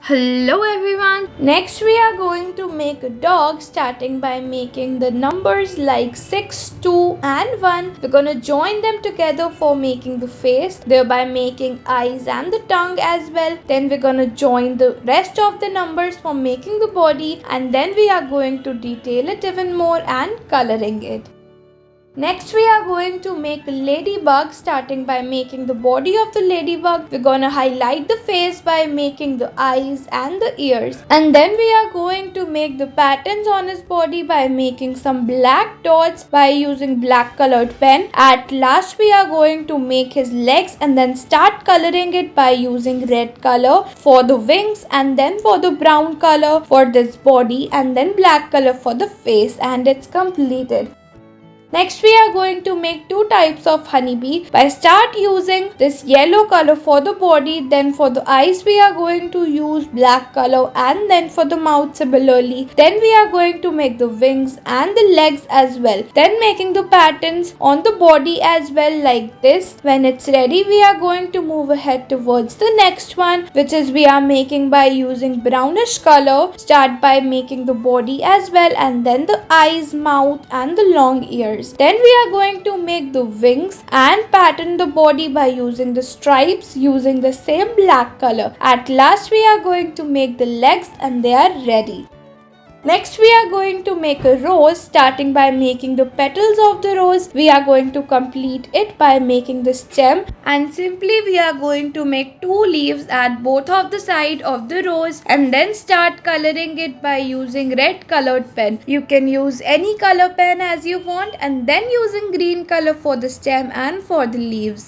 Hello everyone! Next we are going to make a dog starting by making the numbers like 6, 2 and 1. We're gonna join them together for making the face, thereby making eyes and the tongue as well. Then we're gonna join the rest of the numbers for making the body, and then we are going to detail it even more and coloring it. Next we are going to make a ladybug starting by making the body of the ladybug. We're gonna highlight the face by making the eyes and the ears. And then we are going to make the patterns on his body by making some black dots by using black colored pen. At last we are going to make his legs and then start coloring it by using red color for the wings, and then for the brown color for this body, and then black color for the face, and it's completed. Next we are going to make two types of honeybee by start using this yellow color for the body. Then for the eyes we are going to use black color, and then for the mouth similarly. Then we are going to make the wings and the legs as well. Then making the patterns on the body as well like this. When it's ready we are going to move ahead towards the next one, which is we are making by using brownish color. Start by making the body as well, and then the eyes, mouth and the long ears. Then we are going to make the wings and pattern the body by using the stripes using the same black color. At last we are going to make the legs, and they are ready. Next we are going to make a rose starting by making the petals of the rose. We are going to complete it by making the stem, and simply we are going to make two leaves at both of the side of the rose, and then start coloring it by using red colored pen. You can use any color pen as you want, and then using green color for the stem and for the leaves.